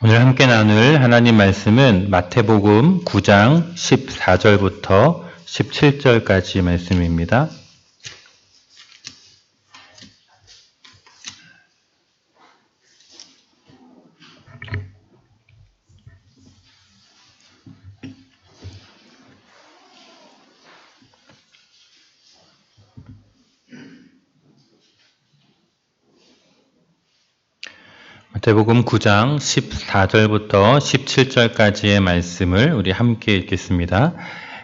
오늘 함께 나눌 하나님 말씀은 마태복음 9장 14절부터 17절까지 말씀입니다. 마태복음 9장 14절부터 17절까지의 말씀을 우리 함께 읽겠습니다.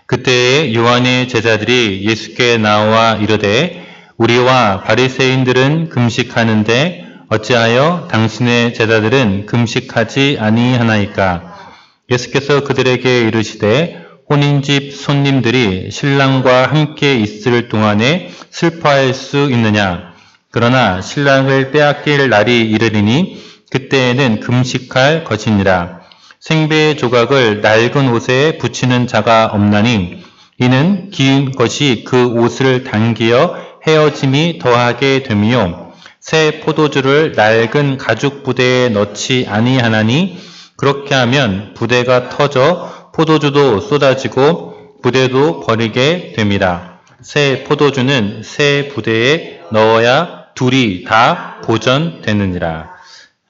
그때 요한의 제자들이 예수께 나와 이르되 우리와 바리새인들은 금식하는데 어찌하여 당신의 제자들은 금식하지 아니하나이까? 예수께서 그들에게 이르시되 혼인집 손님들이 신랑과 함께 있을 동안에 슬퍼할 수 있느냐? 그러나 신랑을 빼앗길 날이 이르리니 그때에는 금식할 것이니라. 생배의 조각을 낡은 옷에 붙이는 자가 없나니 이는 기은 것이 그 옷을 당기어 헤어짐이 더하게 됨이요 새 포도주를 낡은 가죽 부대에 넣지 아니하나니 그렇게 하면 부대가 터져 포도주도 쏟아지고 부대도 버리게 됨이라. 새 포도주는 새 부대에 넣어야 둘이 다 보전되느니라.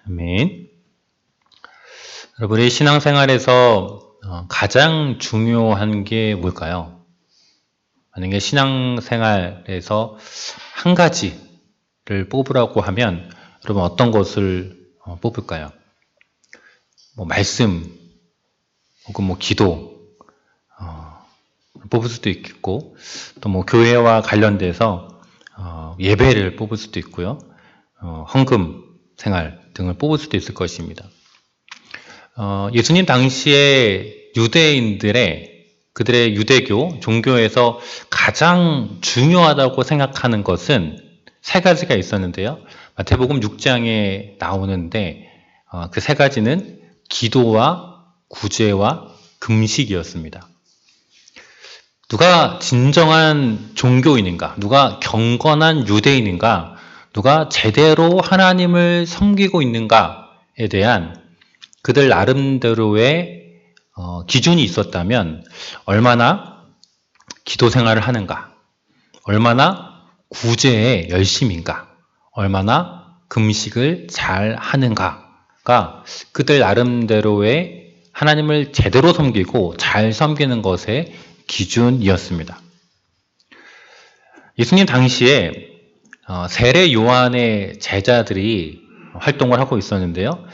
아멘. 여러분의 신앙생활에서 가장 중요한 게 뭘까요? 만약에 신앙생활에서 한 가지를 뽑으라고 하면 여러분 어떤 것을 뽑을까요? 말씀 혹은 기도 뽑을 수도 있겠고 또 교회와 관련돼서 예배를 뽑을 수도 있고요. 헌금 생활 등을 뽑을 수도 있을 것입니다. 예수님 당시에 그들의 유대교, 종교에서 가장 중요하다고 생각하는 것은 세 가지가 있었는데요. 마태복음 6장에 나오는데 그 세 가지는 기도와 구제와 금식이었습니다. 누가 진정한 종교인인가? 누가 경건한 유대인인가? 누가 제대로 하나님을 섬기고 있는가에 대한 그들 나름대로의 기준이 있었다면 얼마나 기도 생활을 하는가? 얼마나 구제에 열심인가? 얼마나 금식을 잘 하는가가 그들 나름대로의 하나님을 제대로 섬기고 잘 섬기는 것의 기준이었습니다. 예수님 당시에 세례 요한의 제자들이 활동을 하고 있었는데요.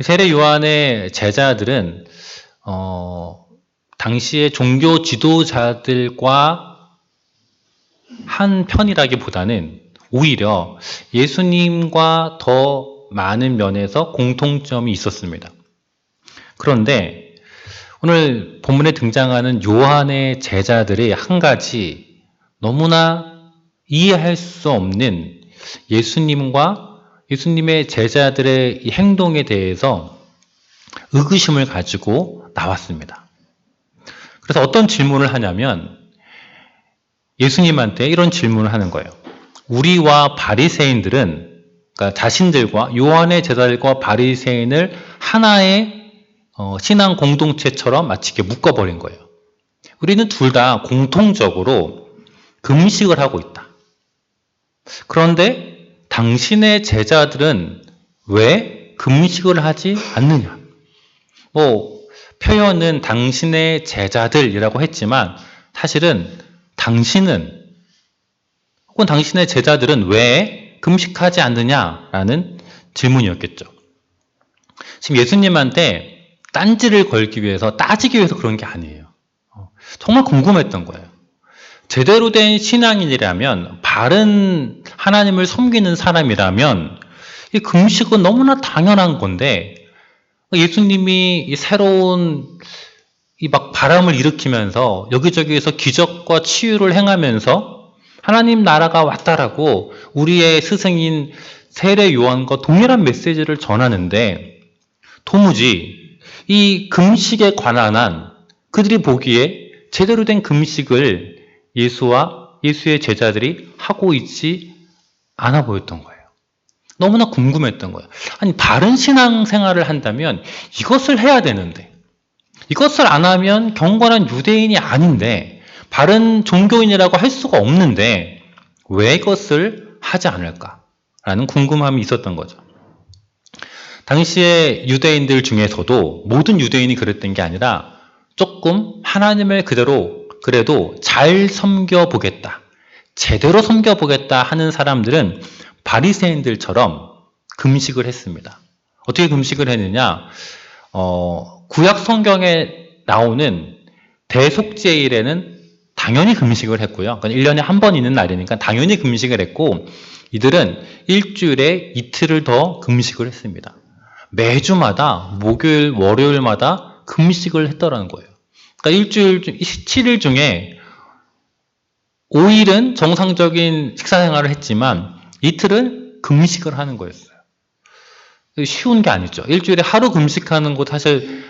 세례 요한의 제자들은 당시의 종교 지도자들과 한 편이라기보다는 오히려 예수님과 더 많은 면에서 공통점이 있었습니다. 그런데 오늘 본문에 등장하는 요한의 제자들이 한 가지 너무나 이해할 수 없는 예수님과 예수님의 제자들의 이 행동에 대해서 의구심을 가지고 나왔습니다. 그래서 어떤 질문을 하냐면 예수님한테 이런 질문을 하는 거예요. 우리와 바리새인들은 그러니까 자신들과 요한의 제자들과 바리새인을 하나의 신앙 공동체처럼 마치 이렇게 묶어버린 거예요. 우리는 둘 다 공통적으로 금식을 하고 있다. 그런데 당신의 제자들은 왜 금식을 하지 않느냐? 표현은 당신의 제자들이라고 했지만 사실은 당신은 혹은 당신의 제자들은 왜 금식하지 않느냐라는 질문이었겠죠. 지금 예수님한테 딴지를 걸기 위해서 따지기 위해서 그런 게 아니에요. 정말 궁금했던 거예요. 제대로 된 신앙인이라면 바른 하나님을 섬기는 사람이라면 이 금식은 너무나 당연한 건데 예수님이 이 새로운 바람을 일으키면서 여기저기에서 기적과 치유를 행하면서 하나님 나라가 왔다라고 우리의 스승인 세례 요한과 동일한 메시지를 전하는데 도무지 이 금식에 관한 한 그들이 보기에 제대로 된 금식을 예수와 예수의 제자들이 하고 있지 않아 보였던 거예요. 너무나 궁금했던 거예요. 아니, 바른 신앙생활을 한다면 이것을 해야 되는데, 이것을 안 하면 경건한 유대인이 아닌데, 바른 종교인이라고 할 수가 없는데 왜 이것을 하지 않을까라는 궁금함이 있었던 거죠. 당시에 유대인들 중에서도 모든 유대인이 그랬던 게 아니라 조금 하나님을 그래도 잘 섬겨보겠다, 제대로 섬겨보겠다 하는 사람들은 바리새인들처럼 금식을 했습니다. 어떻게 금식을 했느냐? 구약 성경에 나오는 대속죄일에는 당연히 금식을 했고요. 그러니까 1년에 한 번 있는 날이니까 당연히 금식을 했고, 이들은 일주일에 이틀을 더 금식을 했습니다. 매주마다 목요일, 월요일마다 금식을 했더라는 거예요. 그러니까 일주일 7일 중에 5일은 정상적인 식사 생활을 했지만 이틀은 금식을 하는 거였어요. 쉬운 게 아니죠. 일주일에 하루 금식하는 것 사실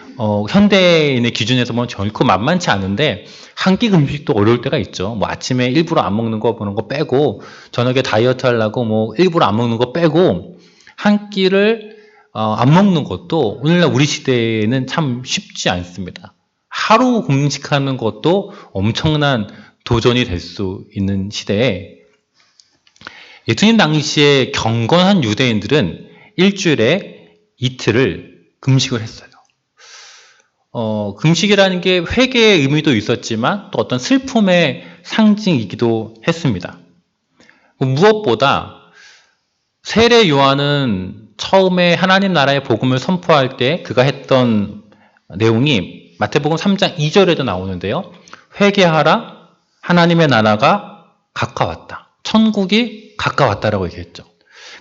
현대인의 기준에서 보면 결코 만만치 않은데, 한 끼 금식도 어려울 때가 있죠. 뭐 아침에 일부러 안 먹는 거 보는 거 빼고, 저녁에 다이어트 하려고 뭐 일부러 안 먹는 거 빼고 한 끼를 안 먹는 것도 오늘날 우리 시대에는 참 쉽지 않습니다. 하루 금식하는 것도 엄청난 도전이 될 수 있는 시대에, 예수님 당시에 경건한 유대인들은 일주일에 이틀을 금식을 했어요. 금식이라는 게 회개의 의미도 있었지만 또 어떤 슬픔의 상징이기도 했습니다. 무엇보다 세례 요한은 처음에 하나님 나라의 복음을 선포할 때 그가 했던 내용이 마태복음 3장 2절에도 나오는데요. 회개하라, 하나님의 나라가 가까웠다. 천국이 가까웠다라고 얘기했죠.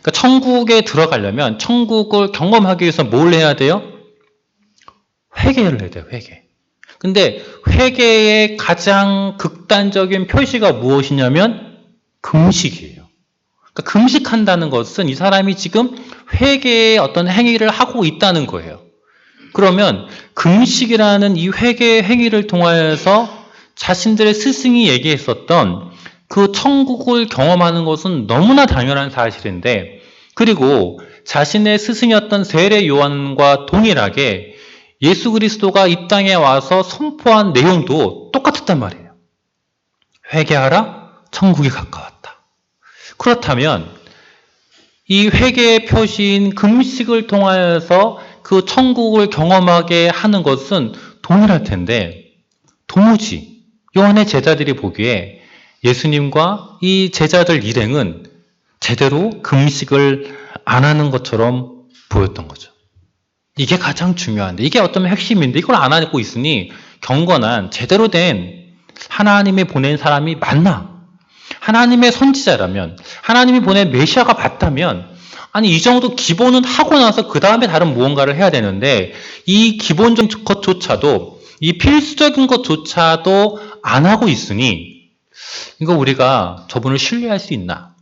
그러니까 천국에 들어가려면, 천국을 경험하기 위해서 뭘 해야 돼요? 회개를 해야 돼요, 회개. 근데 회개의 가장 극단적인 표시가 무엇이냐면 금식이에요. 그러니까 금식한다는 것은 이 사람이 지금 회개의 어떤 행위를 하고 있다는 거예요. 그러면 금식이라는 이 회개의 행위를 통하여서 자신들의 스승이 얘기했었던 그 천국을 경험하는 것은 너무나 당연한 사실인데, 그리고 자신의 스승이었던 세례 요한과 동일하게 예수 그리스도가 이 땅에 와서 선포한 내용도 똑같았단 말이에요. 회개하라, 천국이 가까웠다. 그렇다면 이 회개의 표시인 금식을 통하여서 그 천국을 경험하게 하는 것은 동일할 텐데, 도무지 요한의 제자들이 보기에 예수님과 이 제자들 일행은 제대로 금식을 안 하는 것처럼 보였던 거죠. 이게 가장 중요한데, 이게 어떤 핵심인데 이걸 안 하고 있으니 경건한 제대로 된 하나님이 보낸 사람이 맞나? 하나님의 선지자라면, 하나님이 보낸 메시아가 맞다면, 아니 이 정도 기본은 하고 나서 그 다음에 다른 무언가를 해야 되는데, 이 기본적인 것조차도, 이 필수적인 것조차도 안 하고 있으니 이거 우리가 저분을 신뢰할 수 있나?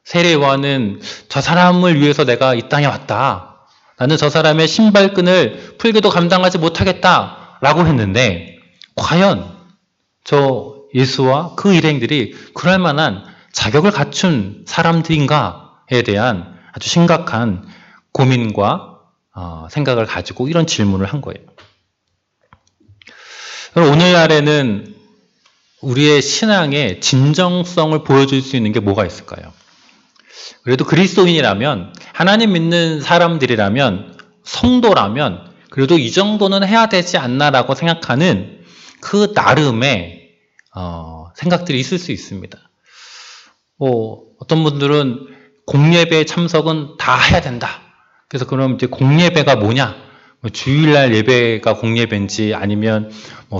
세례 요한은 저 사람을 위해서 내가 이 땅에 왔다, 나는 저 사람의 신발끈을 풀기도 감당하지 못하겠다 라고 했는데, 과연 저 예수와 그 일행들이 그럴 만한 자격을 갖춘 사람들인가에 대한 아주 심각한 고민과 생각을 가지고 이런 질문을 한 거예요. 오늘날에는 우리의 신앙의 진정성을 보여줄 수 있는 게 뭐가 있을까요? 그래도 그리스도인이라면, 하나님 믿는 사람들이라면, 성도라면 그래도 이 정도는 해야 되지 않나라고 생각하는 그 나름의 생각들이 있을 수 있습니다. 어떤 분들은 공예배 참석은 다 해야 된다. 그래서 그럼 이제 공예배가 뭐냐? 주일날 예배가 공예배인지, 아니면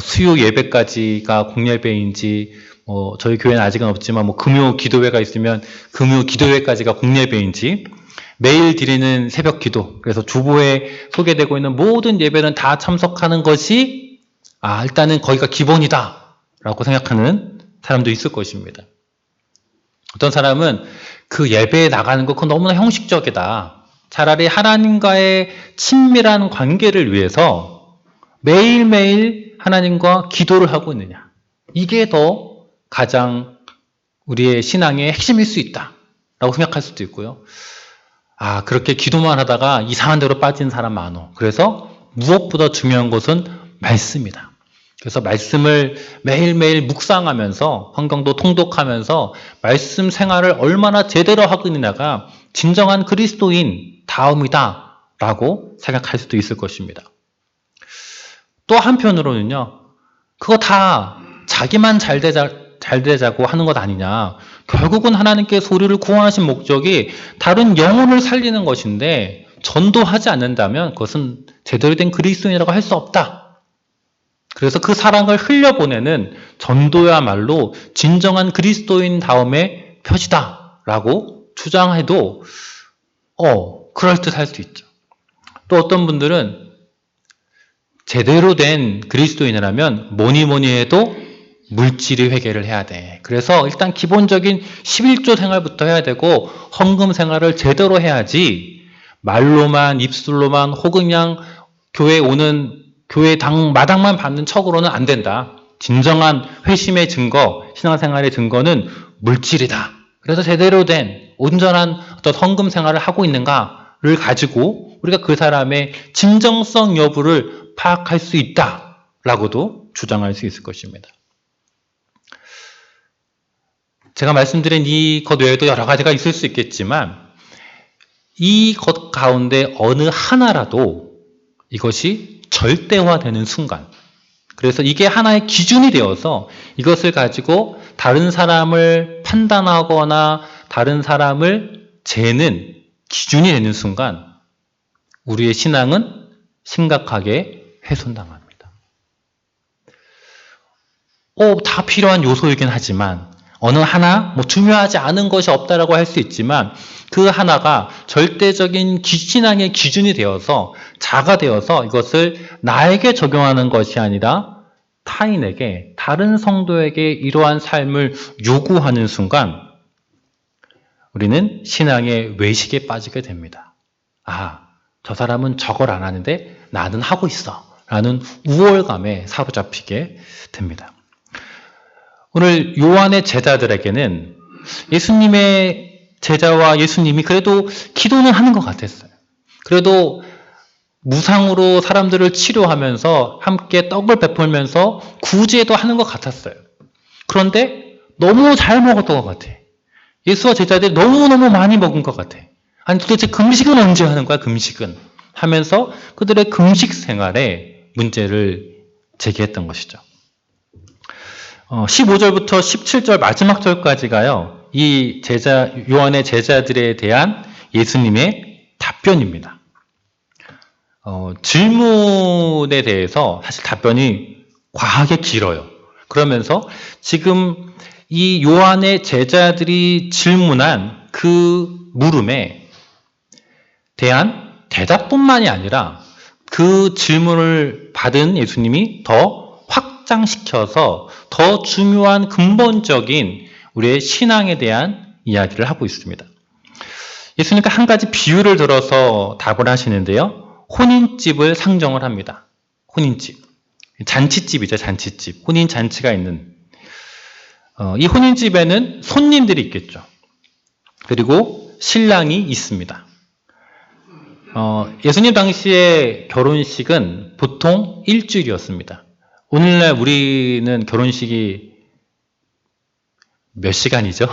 수요 예배까지가 공예배인지, 저희 교회는 아직은 없지만 금요 기도회가 있으면 금요 기도회까지가 공예배인지, 매일 드리는 새벽 기도, 그래서 주보에 소개되고 있는 모든 예배는 다 참석하는 것이 일단은 거기가 기본이다 라고 생각하는 사람도 있을 것입니다. 어떤 사람은 그 예배에 나가는 거 그건 너무나 형식적이다, 차라리 하나님과의 친밀한 관계를 위해서 매일매일 하나님과 기도를 하고 있느냐, 이게 더 가장 우리의 신앙의 핵심일 수 있다 라고 생각할 수도 있고요. 그렇게 기도만 하다가 이상한 데로 빠진 사람 많어. 그래서 무엇보다 중요한 것은 말씀이다. 그래서 말씀을 매일매일 묵상하면서 환경도 통독하면서 말씀 생활을 얼마나 제대로 하고 있느냐가 진정한 그리스도인 다움이다 라고 생각할 수도 있을 것입니다. 또 한편으로는요, 그거 다 자기만 잘 되자고 하는 것 아니냐. 결국은 하나님께 우리를 구원하신 목적이 다른 영혼을 살리는 것인데 전도하지 않는다면 그것은 제대로 된 그리스도인이라고 할 수 없다. 그래서 그 사랑을 흘려보내는 전도야말로 진정한 그리스도인 다음의 표시다라고 주장해도 그럴듯할 수 있죠. 또 어떤 분들은 제대로 된 그리스도인이라면 뭐니 해도 물질의 회개를 해야 돼. 그래서 일단 기본적인 11조 생활부터 해야 되고 헌금 생활을 제대로 해야지 말로만 입술로만 혹은 그냥 교회 오는 교회 마당만 받는 척으로는 안 된다. 진정한 회심의 증거, 신앙생활의 증거는 물질이다. 그래서 제대로 된 온전한 어떤 헌금 생활을 하고 있는가를 가지고 우리가 그 사람의 진정성 여부를 파악할 수 있다라고도 주장할 수 있을 것입니다. 제가 말씀드린 이 것 외에도 여러 가지가 있을 수 있겠지만 이 것 가운데 어느 하나라도 이것이 절대화되는 순간, 그래서 이게 하나의 기준이 되어서 이것을 가지고 다른 사람을 판단하거나 다른 사람을 재는 기준이 되는 순간 우리의 신앙은 심각하게 훼손당합니다. 다 필요한 요소이긴 하지만 어느 하나 중요하지 않은 것이 없다라고 할 수 있지만 그 하나가 절대적인 신앙의 기준이 되어서 자가 되어서 이것을 나에게 적용하는 것이 아니라 타인에게, 다른 성도에게 이러한 삶을 요구하는 순간 우리는 신앙의 외식에 빠지게 됩니다. 저 사람은 저걸 안 하는데 나는 하고 있어 라는 우월감에 사로잡히게 됩니다. 오늘 요한의 제자들에게는 예수님의 제자와 예수님이 그래도 기도는 하는 것 같았어요. 그래도 무상으로 사람들을 치료하면서 함께 떡을 베풀면서 구제도 하는 것 같았어요. 그런데 너무 잘 먹었던 것 같아. 예수와 제자들이 너무너무 많이 먹은 것 같아. 아니 도대체 금식은 언제 하는 거야? 금식은 하면서 그들의 금식 생활에 문제를 제기했던 것이죠. 15절부터 17절 마지막 절까지가요. 이 요한의 제자들에 대한 예수님의 답변입니다. 질문에 대해서 사실 답변이 과하게 길어요. 그러면서 지금 이 요한의 제자들이 질문한 그 물음에 대한 대답뿐만이 아니라 그 질문을 받은 예수님이 더 확장시켜서 더 중요한 근본적인 우리의 신앙에 대한 이야기를 하고 있습니다. 예수님께 한 가지 비유를 들어서 답을 하시는데요. 혼인집을 상정을 합니다. 혼인집. 잔치집이죠, 잔치집. 혼인 잔치가 있는. 이 혼인집에는 손님들이 있겠죠. 그리고 신랑이 있습니다. 예수님 당시의 결혼식은 보통 일주일이었습니다. 오늘날 우리는 결혼식이 몇 시간이죠?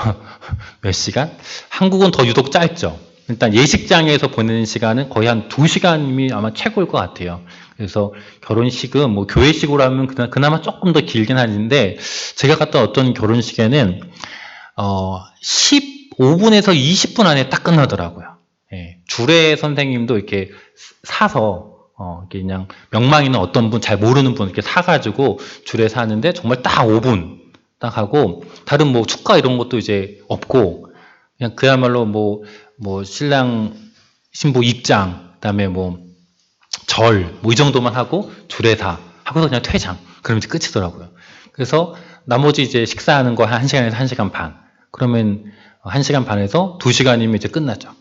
몇 시간? 한국은 더 유독 짧죠. 일단 예식장에서 보내는 시간은 거의 한 2시간이면 아마 최고일 것 같아요. 그래서 결혼식은 교회식으로 하면 그나마 조금 더 길긴 하는데 제가 갔던 어떤 결혼식에는 15분에서 20분 안에 딱 끝나더라고요. 주례 선생님도 이렇게 사서 이렇게 그냥 명망 있는 어떤 분, 잘 모르는 분 이렇게 사가지고 주례 사는데 정말 딱 5분 딱 하고 다른 축가 이런 것도 이제 없고 그냥 그야말로 신랑 신부 입장 그다음에 절 이 정도만 하고 주례사 하고서 그냥 퇴장 그러면 이제 끝이더라고요. 그래서 나머지 이제 식사하는 거 한 1시간에서 1시간 반 그러면 1시간 반에서 2시간이면 이제 끝나죠.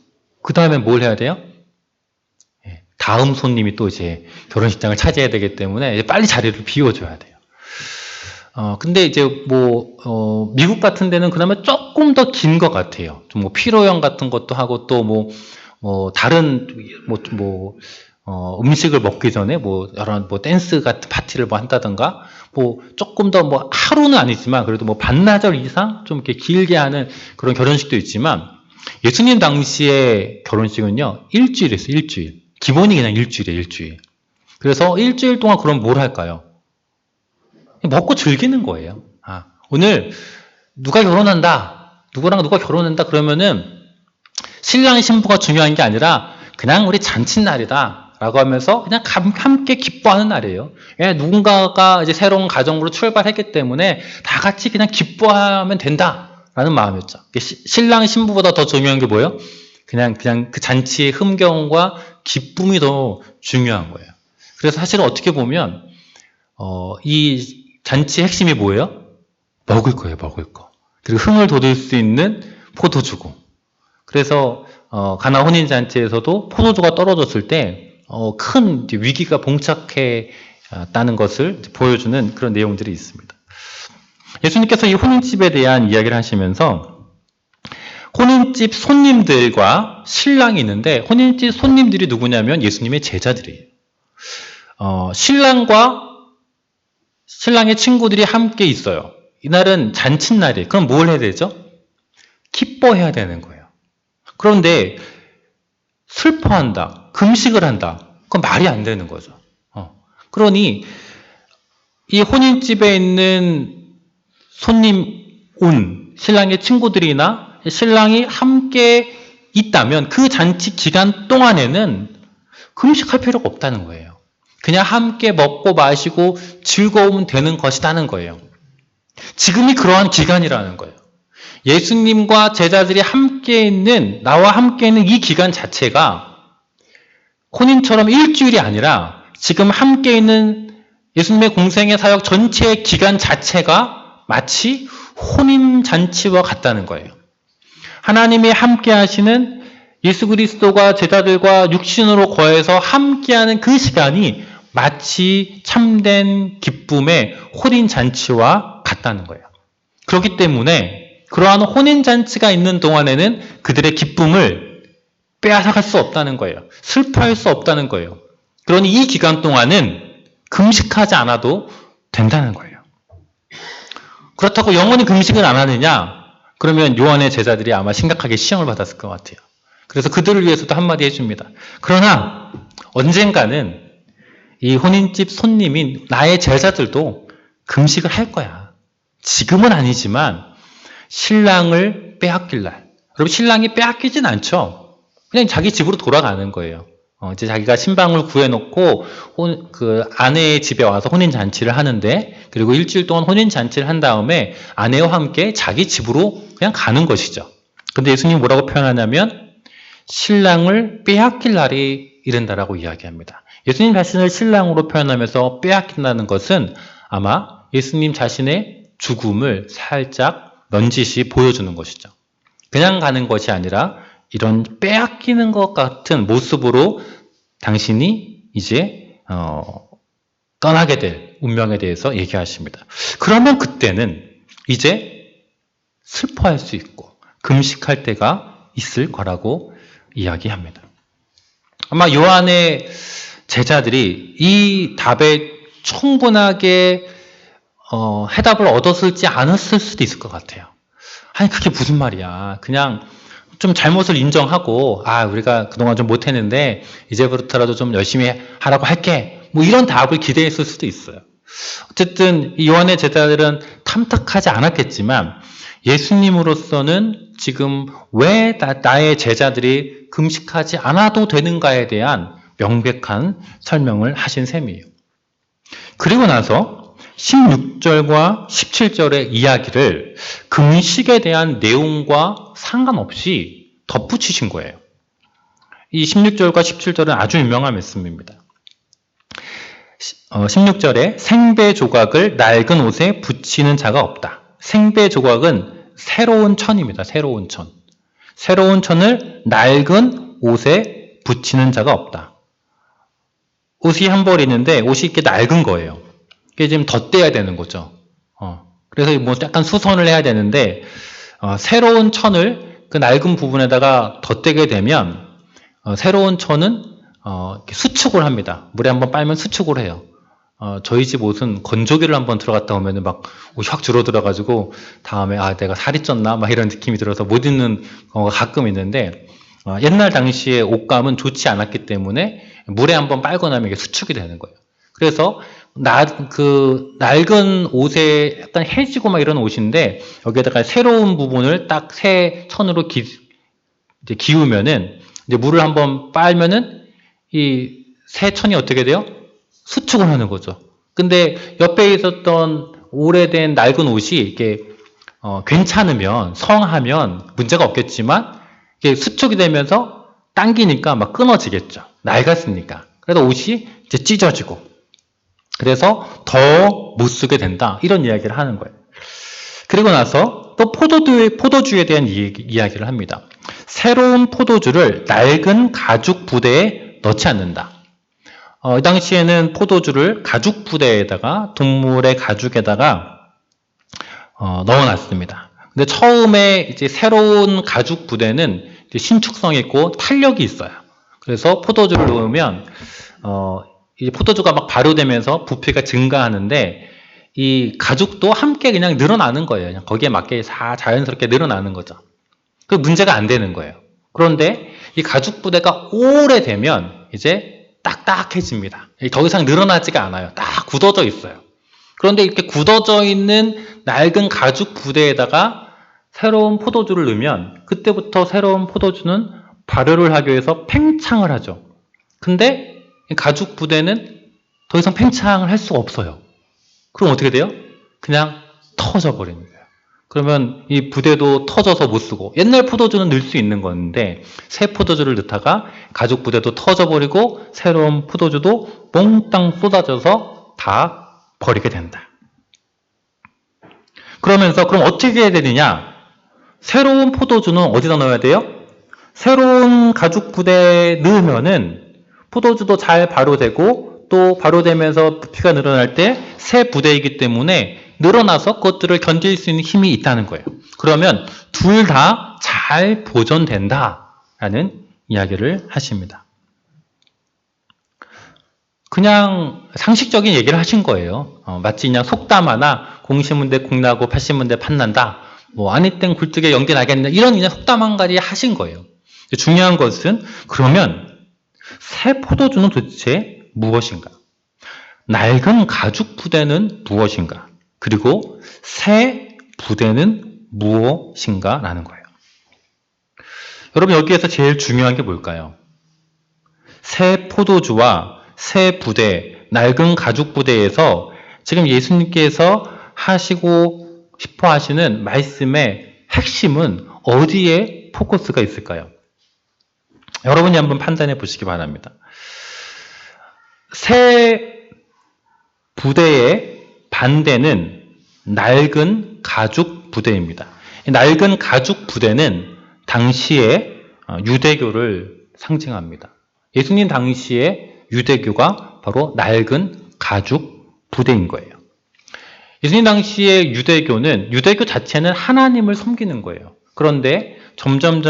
그 다음에 뭘 해야 돼요? 다음 손님이 또 이제 결혼식장을 차지해야 되기 때문에 이제 빨리 자리를 비워줘야 돼요. 근데 이제 미국 같은 데는 그나마 조금 더 긴 것 같아요. 좀 피로연 같은 것도 하고 또 다른 음식을 먹기 전에 여러 댄스 같은 파티를 한다든가 조금 더 하루는 아니지만 그래도 반나절 이상 좀 이렇게 길게 하는 그런 결혼식도 있지만 예수님 당시의 결혼식은요 일주일이었어요. 일주일. 기본이 그냥 일주일이에요. 일주일. 그래서 일주일 동안 그럼 뭘 할까요? 먹고 즐기는 거예요. 오늘 누가 결혼한다. 누구랑 누가 결혼한다 그러면은 신랑 신부가 중요한 게 아니라 그냥 우리 잔칫날이다 라고 하면서 그냥 함께 기뻐하는 날이에요. 누군가가 이제 새로운 가정으로 출발했기 때문에 다 같이 그냥 기뻐하면 된다 라는 마음이었죠. 신랑 신부보다 더 중요한 게 뭐예요? 그냥 그 잔치의 흥겨움과 기쁨이 더 중요한 거예요. 그래서 사실은 어떻게 보면 이 잔치의 핵심이 뭐예요? 먹을 거예요. 먹을 거. 그리고 흥을 돋을 수 있는 포도주고. 그래서 가나 혼인잔치에서도 포도주가 떨어졌을 때 큰 위기가 봉착했다는 것을 보여주는 그런 내용들이 있습니다. 예수님께서 이 혼인집에 대한 이야기를 하시면서 혼인집 손님들과 신랑이 있는데 혼인집 손님들이 누구냐면 예수님의 제자들이에요. 신랑의 친구들이 함께 있어요. 이날은 잔칫날이에요. 그럼 뭘 해야 되죠? 기뻐해야 되는 거예요. 그런데 슬퍼한다, 금식을 한다. 그건 말이 안 되는 거죠. 그러니 이 혼인집에 있는 신랑의 친구들이나 신랑이 함께 있다면 그 잔치 기간 동안에는 금식할 필요가 없다는 거예요. 그냥 함께 먹고 마시고 즐거우면 되는 것이라는 거예요. 지금이 그러한 기간이라는 거예요. 예수님과 제자들이 나와 함께 있는 이 기간 자체가 혼인처럼 일주일이 아니라 지금 함께 있는 예수님의 공생의 사역 전체의 기간 자체가 마치 혼인잔치와 같다는 거예요. 하나님이 함께 하시는 예수 그리스도가 제자들과 육신으로 거해서 함께하는 그 시간이 마치 참된 기쁨의 혼인잔치와 같다는 거예요. 그렇기 때문에 그러한 혼인잔치가 있는 동안에는 그들의 기쁨을 빼앗아갈 수 없다는 거예요. 슬퍼할 수 없다는 거예요. 그러니 이 기간 동안은 금식하지 않아도 된다는 거예요. 그렇다고 영원히 금식을 안 하느냐? 그러면 요한의 제자들이 아마 심각하게 시험을 받았을 것 같아요. 그래서 그들을 위해서도 한마디 해줍니다. 그러나 언젠가는 이 혼인집 손님인 나의 제자들도 금식을 할 거야. 지금은 아니지만 신랑을 빼앗길 날. 여러분 신랑이 빼앗기진 않죠. 그냥 자기 집으로 돌아가는 거예요. 이제 자기가 신방을 구해놓고 그 아내의 집에 와서 혼인잔치를 하는데 그리고 일주일 동안 혼인잔치를 한 다음에 아내와 함께 자기 집으로 그냥 가는 것이죠. 근데 예수님이 뭐라고 표현하냐면 신랑을 빼앗길 날이 이른다라고 이야기합니다. 예수님 자신을 신랑으로 표현하면서 빼앗긴다는 것은 아마 예수님 자신의 죽음을 살짝 넌지시 보여주는 것이죠. 그냥 가는 것이 아니라 이런 빼앗기는 것 같은 모습으로 당신이 이제 떠나게 될 운명에 대해서 얘기하십니다. 그러면 그때는 이제 슬퍼할 수 있고 금식할 때가 있을 거라고 이야기합니다. 아마 요한의 제자들이 이 답에 충분하게 해답을 얻었을지 않았을 수도 있을 것 같아요. 아니 그게 무슨 말이야. 그냥 좀 잘못을 인정하고 우리가 그동안 좀 못했는데 이제부터라도 좀 열심히 하라고 할게. 이런 답을 기대했을 수도 있어요. 어쨌든 이 요한의 제자들은 탐탁하지 않았겠지만 예수님으로서는 지금 왜 나의 제자들이 금식하지 않아도 되는가에 대한 명백한 설명을 하신 셈이에요. 그리고 나서 16절과 17절의 이야기를 금식에 대한 내용과 상관없이 덧붙이신 거예요. 이 16절과 17절은 아주 유명한 말씀입니다. 16절에 생배 조각을 낡은 옷에 붙이는 자가 없다. 생배 조각은 새로운 천입니다. 새로운 천. 새로운 천을 낡은 옷에 붙이는 자가 없다. 옷이 한 벌 있는데 옷이 이렇게 낡은 거예요. 이게 지금 덧대야 되는 거죠. 그래서 약간 수선을 해야 되는데 새로운 천을 그 낡은 부분에다가 덧대게 되면 새로운 처는 이렇게 수축을 합니다. 물에 한번 빨면 수축을 해요. 저희 집 옷은 건조기를 한번 들어갔다 오면은 막 옷이 확 줄어들어가지고 다음에 내가 살이 쪘나 막 이런 느낌이 들어서 못 입는 경우가 가끔 있는데 옛날 당시에 옷감은 좋지 않았기 때문에 물에 한번 빨고 나면 이게 수축이 되는 거예요. 그래서 낡은 옷에 약간 해지고 막 이런 옷인데 여기에다가 새로운 부분을 딱 새 천으로 이제 기우면은 이제 물을 한번 빨면은 이 새 천이 어떻게 돼요? 수축을 하는 거죠. 근데 옆에 있었던 오래된 낡은 옷이 이게 괜찮으면 성하면 문제가 없겠지만 이게 수축이 되면서 당기니까 막 끊어지겠죠. 낡았으니까. 그래서 옷이 이제 찢어지고 그래서 더 못 쓰게 된다. 이런 이야기를 하는 거예요. 그리고 나서 또 포도주에 대한 이야기를 합니다. 새로운 포도주를 낡은 가죽 부대에 넣지 않는다. 이 당시에는 포도주를 가죽 부대에다가 동물의 가죽에다가 넣어놨습니다. 근데 처음에 이제 새로운 가죽 부대는 이제 신축성 있고 탄력이 있어요. 그래서 포도주를 넣으면 이제 포도주가 막 발효되면서 부피가 증가하는데 이 가죽도 함께 그냥 늘어나는 거예요. 그냥 거기에 맞게 자연스럽게 늘어나는 거죠. 그 문제가 안 되는 거예요. 그런데 이 가죽 부대가 오래되면 이제 딱딱해집니다. 더 이상 늘어나지가 않아요. 딱 굳어져 있어요. 그런데 이렇게 굳어져 있는 낡은 가죽 부대에다가 새로운 포도주를 넣으면 그때부터 새로운 포도주는 발효를 하기 위해서 팽창을 하죠. 근데 이 가죽 부대는 더 이상 팽창을 할 수가 없어요. 그럼 어떻게 돼요? 그냥 터져 버리는 거예요. 그러면 이 부대도 터져서 못 쓰고 옛날 포도주는 넣을 수 있는 건데 새 포도주를 넣다가 가죽 부대도 터져버리고 새로운 포도주도 몽땅 쏟아져서 다 버리게 된다. 그러면서 그럼 어떻게 해야 되느냐? 새로운 포도주는 어디다 넣어야 돼요? 새로운 가죽 부대에 넣으면은 포도주도 잘 발효되고 또 발효되면서 부피가 늘어날 때 새 부대이기 때문에 늘어나서 그것들을 견딜 수 있는 힘이 있다는 거예요. 그러면 둘 다 잘 보존된다라는 이야기를 하십니다. 그냥 상식적인 얘기를 하신 거예요. 마치 그냥 속담 하나 공시문대 공나고 팔씨문대 판난다. 뭐 아니 땐 굴뚝에 연기 나겠네. 이런 그냥 속담 한 가지 하신 거예요. 중요한 것은 그러면 새 포도주는 도대체 무엇인가? 낡은 가죽 부대는 무엇인가? 그리고 새 부대는 무엇인가? 라는 거예요. 여러분 여기에서 제일 중요한 게 뭘까요? 새 포도주와 새 부대, 낡은 가죽 부대에서 지금 예수님께서 하시고 싶어 하시는 말씀의 핵심은 어디에 포커스가 있을까요? 여러분이 한번 판단해 보시기 바랍니다. 새 부대의 반대는 낡은 가죽 부대입니다. 낡은 가죽 부대는 당시의 유대교를 상징합니다. 예수님 당시의 유대교가 바로 낡은 가죽 부대인 거예요. 예수님 당시의 유대교 자체는 하나님을 섬기는 거예요. 그런데 점점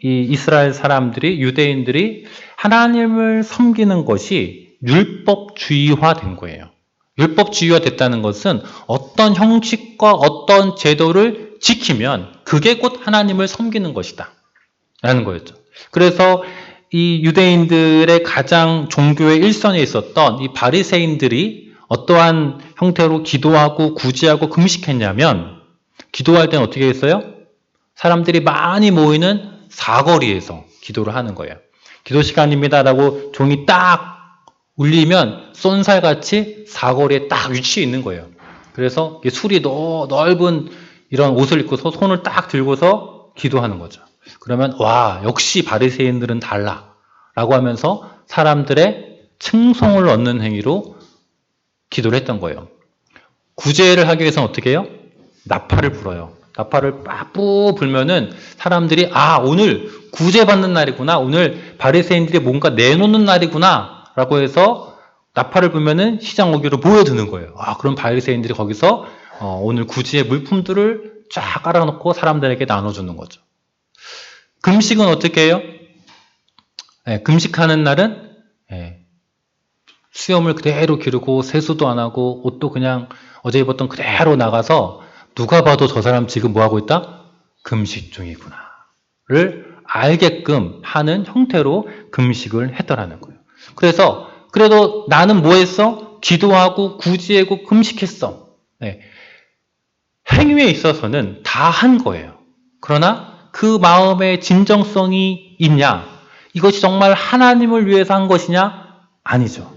이 이스라엘 사람들이, 유대인들이 하나님을 섬기는 것이 율법주의화 된 거예요. 율법주의화 됐다는 것은 어떤 형식과 어떤 제도를 지키면 그게 곧 하나님을 섬기는 것이다 라는 거였죠. 그래서 이 유대인들의 가장 종교의 일선에 있었던 이 바리새인들이 어떠한 형태로 기도하고 구제하고 금식했냐면 기도할 때는 어떻게 했어요? 사람들이 많이 모이는 사거리에서 기도를 하는 거예요. 기도 시간입니다라고 종이 딱 울리면 쏜살같이 사거리에 딱 위치해 있는 거예요. 그래서 술이 넓은 이런 옷을 입고서 손을 딱 들고서 기도하는 거죠. 그러면 와 역시 바리새인들은 달라 라고 하면서 사람들의 칭송을 얻는 행위로 기도를 했던 거예요. 구제를 하기 위해서는 어떻게 해요? 나팔을 불어요. 나팔을 빠뿌 불면은 사람들이 오늘 구제받는 날이구나, 오늘 바리새인들이 뭔가 내놓는 날이구나 라고 해서 나팔을 불면은 시장 오기로 모여드는 거예요. 그럼 바리새인들이 거기서 오늘 구제의 물품들을 쫙 깔아놓고 사람들에게 나눠주는 거죠. 금식은 어떻게 해요? 금식하는 날은 수염을 그대로 기르고 세수도 안 하고 옷도 그냥 어제 입었던 그대로 나가서 누가 봐도 저 사람 지금 뭐 하고 있다? 금식 중이구나를 알게끔 하는 형태로 금식을 했더라는 거예요. 그래서 그래도 나는 뭐 했어? 기도하고 구제하고 금식했어. 행위에 있어서는 다 한 거예요. 그러나 그 마음의 진정성이 있냐? 이것이 정말 하나님을 위해서 한 것이냐? 아니죠.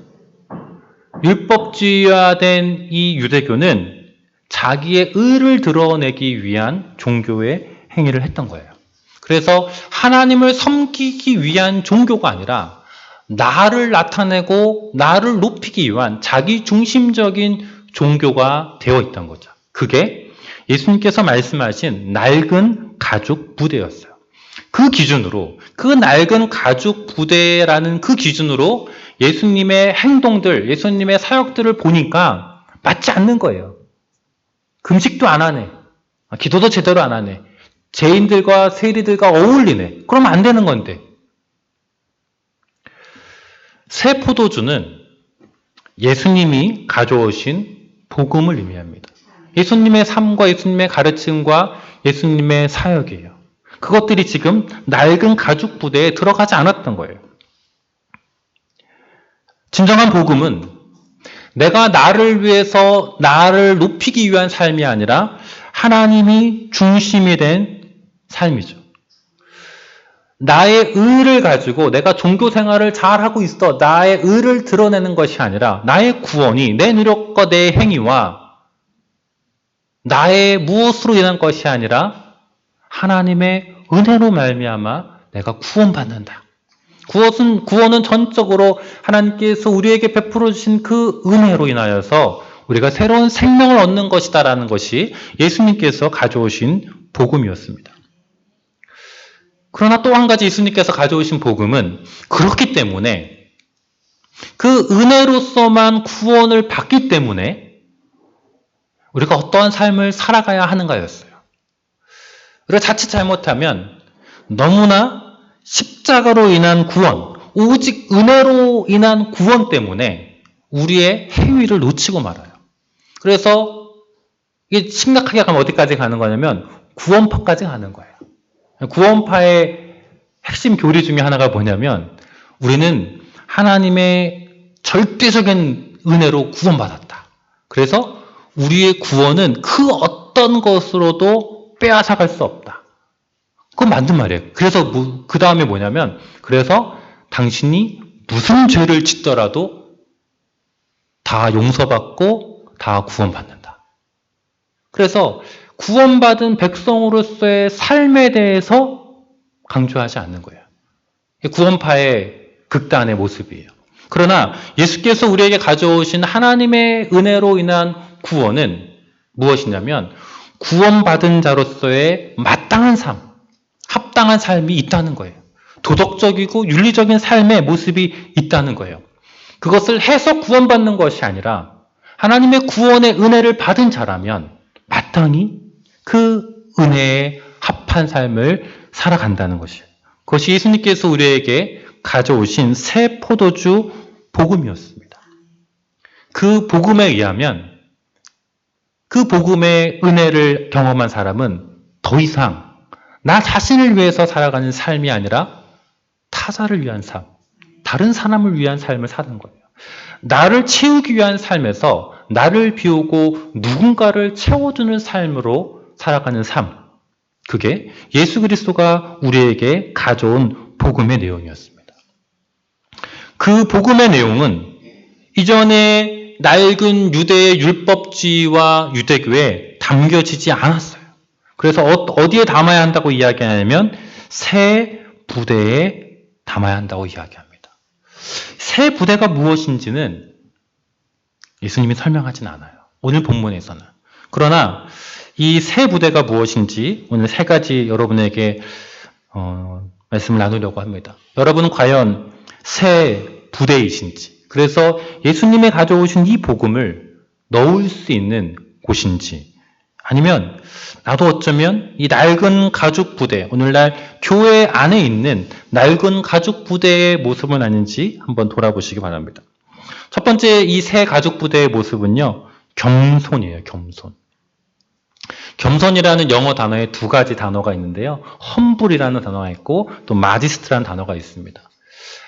율법주의화된 이 유대교는 자기의 의를 드러내기 위한 종교의 행위를 했던 거예요. 그래서 하나님을 섬기기 위한 종교가 아니라 나를 나타내고 나를 높이기 위한 자기 중심적인 종교가 되어 있던 거죠. 그게 예수님께서 말씀하신 낡은 가죽 부대였어요. 그 기준으로, 그 낡은 가죽 부대라는 그 기준으로 예수님의 행동들, 예수님의 사역들을 보니까 맞지 않는 거예요. 금식도 안 하네. 기도도 제대로 안 하네. 죄인들과 세리들과 어울리네. 그러면 안 되는 건데. 새 포도주는 예수님이 가져오신 복음을 의미합니다. 예수님의 삶과 예수님의 가르침과 예수님의 사역이에요. 그것들이 지금 낡은 가죽 부대에 들어가지 않았던 거예요. 진정한 복음은 내가 나를 위해서 나를 높이기 위한 삶이 아니라 하나님이 중심이 된 삶이죠. 나의 의를 가지고 내가 종교 생활을 잘하고 있어 나의 의를 드러내는 것이 아니라 나의 구원이 내 노력과 내 행위와 나의 무엇으로 인한 것이 아니라 하나님의 은혜로 말미암아 내가 구원받는다. 구원은 전적으로 하나님께서 우리에게 베풀어 주신 그 은혜로 인하여서 우리가 새로운 생명을 얻는 것이다라는 것이 예수님께서 가져오신 복음이었습니다. 그러나 또 한 가지 예수님께서 가져오신 복음은 그렇기 때문에 그 은혜로서만 구원을 받기 때문에 우리가 어떠한 삶을 살아가야 하는가였어요. 우리가 자칫 잘못하면 너무나 십자가로 인한 구원, 오직 은혜로 인한 구원 때문에 우리의 행위를 놓치고 말아요. 그래서 이게 심각하게 가면 어디까지 가는 거냐면 구원파까지 가는 거예요. 구원파의 핵심 교리 중에 하나가 뭐냐면 우리는 하나님의 절대적인 은혜로 구원받았다. 그래서 우리의 구원은 그 어떤 것으로도 빼앗아갈 수 없다. 그건 맞는 말이에요. 그래서 그 다음에 뭐냐면 그래서 당신이 무슨 죄를 짓더라도 다 용서받고 다 구원받는다. 그래서 구원받은 백성으로서의 삶에 대해서 강조하지 않는 거예요. 구원파의 극단의 모습이에요. 그러나 예수께서 우리에게 가져오신 하나님의 은혜로 인한 구원은 무엇이냐면 구원받은 자로서의 마땅한 삶, 합당한 삶이 있다는 거예요. 도덕적이고 윤리적인 삶의 모습이 있다는 거예요. 그것을 해서 구원받는 것이 아니라 하나님의 구원의 은혜를 받은 자라면 마땅히 그 은혜에 합한 삶을 살아간다는 것이에요. 그것이 예수님께서 우리에게 가져오신 새 포도주 복음이었습니다. 그 복음에 의하면 그 복음의 은혜를 경험한 사람은 더 이상 나 자신을 위해서 살아가는 삶이 아니라 타자를 위한 삶, 다른 사람을 위한 삶을 사는 거예요. 나를 채우기 위한 삶에서 나를 비우고 누군가를 채워주는 삶으로 살아가는 삶. 그게 예수 그리스도가 우리에게 가져온 복음의 내용이었습니다. 그 복음의 내용은 이전에 낡은 유대의 율법주의와 유대교에 담겨지지 않았어요. 그래서 어디에 담아야 한다고 이야기하냐면 새 부대에 담아야 한다고 이야기합니다. 새 부대가 무엇인지는 예수님이 설명하진 않아요. 오늘 본문에서는. 그러나 이 새 부대가 무엇인지 오늘 세 가지 여러분에게 말씀을 나누려고 합니다. 여러분은 과연 새 부대이신지, 그래서 예수님이 가져오신 이 복음을 넣을 수 있는 곳인지, 아니면 나도 어쩌면 이 낡은 가죽 부대, 오늘날 교회 안에 있는 낡은 가죽 부대의 모습은 아닌지 한번 돌아보시기 바랍니다. 첫 번째 이 새 가죽 부대의 모습은요, 겸손이에요. 겸손. 겸손이라는 영어 단어에 두 가지 단어가 있는데요. humble이라는 단어가 있고 또 modest라는 단어가 있습니다.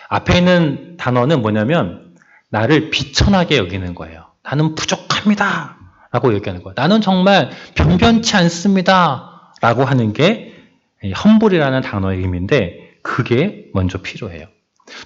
앞에 있는 단어는 뭐냐면 나를 비천하게 여기는 거예요. 나는 부족합니다 라고 얘기하는 거예요. 나는 정말 변변치 않습니다 라고 하는 게 humble이라는 단어의 의미인데 그게 먼저 필요해요.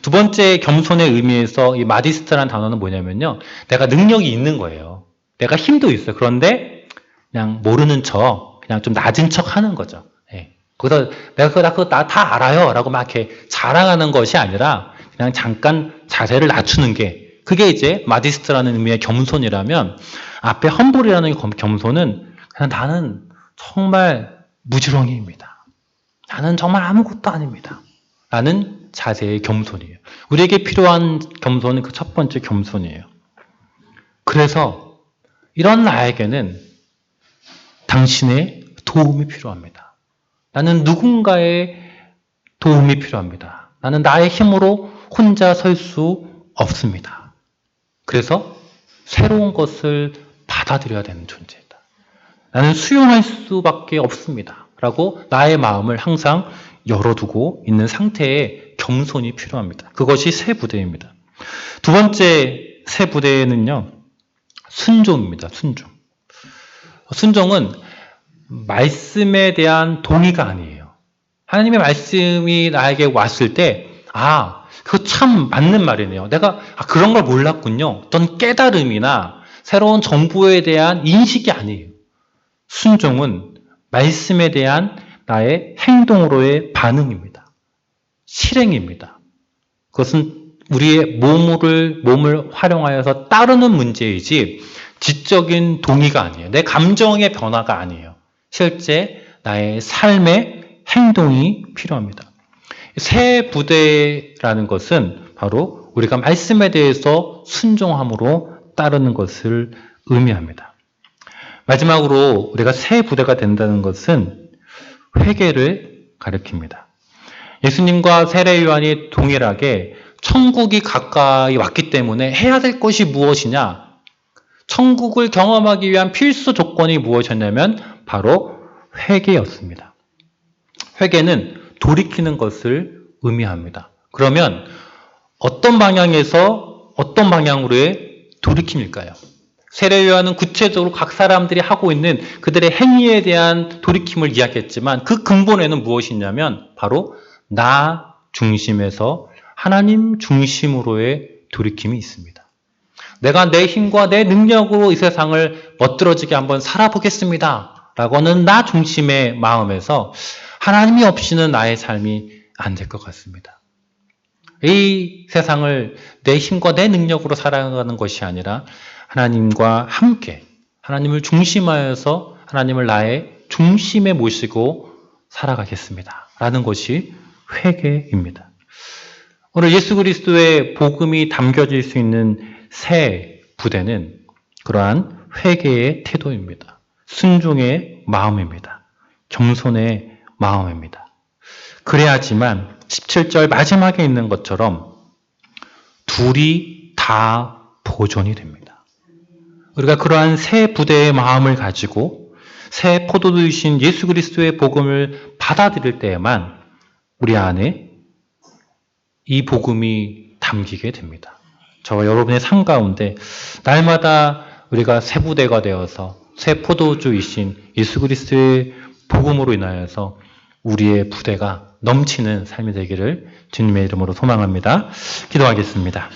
두 번째 겸손의 의미에서 이 modest라는 단어는 뭐냐면요. 내가 능력이 있는 거예요. 내가 힘도 있어요. 그런데 그냥 모르는 척, 그냥 좀 낮은 척 하는 거죠. 예. 거기서 내가 그거 나 다 알아요 라고 막 이렇게 자랑하는 것이 아니라 그냥 잠깐 자세를 낮추는 게 그게 이제 마디스트라는 의미의 겸손이라면 앞에 험블이라는 겸손은 그냥 나는 정말 무지렁이입니다. 나는 정말 아무것도 아닙니다. 라는 자세의 겸손이에요. 우리에게 필요한 겸손은 그 첫 번째 겸손이에요. 그래서 이런 나에게는 당신의 도움이 필요합니다. 나는 누군가의 도움이 필요합니다. 나는 나의 힘으로 혼자 설 수 없습니다. 그래서 새로운 것을 받아들여야 되는 존재이다. 나는 수용할 수밖에 없습니다. 라고 나의 마음을 항상 열어두고 있는 상태의 겸손이 필요합니다. 그것이 새 부대입니다. 두 번째 새 부대는요, 순종입니다. 순종. 순종은 말씀에 대한 동의가 아니에요. 하나님의 말씀이 나에게 왔을 때, 그거 참 맞는 말이네요. 내가 그런 걸 몰랐군요. 어떤 깨달음이나 새로운 정보에 대한 인식이 아니에요. 순종은 말씀에 대한 나의 행동으로의 반응입니다. 실행입니다. 그것은 우리의 몸을 활용하여서 따르는 문제이지 지적인 동의가 아니에요. 내 감정의 변화가 아니에요. 실제 나의 삶의 행동이 필요합니다. 새 부대라는 것은 바로 우리가 말씀에 대해서 순종함으로 따르는 것을 의미합니다. 마지막으로 우리가 새 부대가 된다는 것은 회개를 가리킵니다. 예수님과 세례 요한이 동일하게 천국이 가까이 왔기 때문에 해야 될 것이 무엇이냐? 천국을 경험하기 위한 필수 조건이 무엇이었냐면 바로 회개였습니다. 회개는 돌이키는 것을 의미합니다. 그러면 어떤 방향에서 어떤 방향으로의 돌이킴일까요? 세례 요한은 구체적으로 각 사람들이 하고 있는 그들의 행위에 대한 돌이킴을 이야기했지만 그 근본에는 무엇이 있냐면 바로 나 중심에서 하나님 중심으로의 돌이킴이 있습니다. 내가 내 힘과 내 능력으로 이 세상을 멋들어지게 한번 살아보겠습니다. 라고 하는 나 중심의 마음에서 하나님이 없이는 나의 삶이 안 될 것 같습니다. 이 세상을 내 힘과 내 능력으로 살아가는 것이 아니라 하나님과 함께 하나님을 중심하여서 하나님을 나의 중심에 모시고 살아가겠습니다. 라는 것이 회개입니다. 오늘 예수 그리스도의 복음이 담겨질 수 있는 새 부대는 그러한 회개의 태도입니다. 순종의 마음입니다. 겸손의 마음입니다. 그래야지만 17절 마지막에 있는 것처럼 둘이 다 보존이 됩니다. 우리가 그러한 새 부대의 마음을 가지고 새 포도주이신 예수 그리스도의 복음을 받아들일 때에만 우리 안에 이 복음이 담기게 됩니다. 저와 여러분의 삶 가운데 날마다 우리가 새 부대가 되어서 새 포도주이신 예수 그리스도의 복음으로 인하여서 우리의 부대가 넘치는 삶이 되기를 주님의 이름으로 소망합니다. 기도하겠습니다.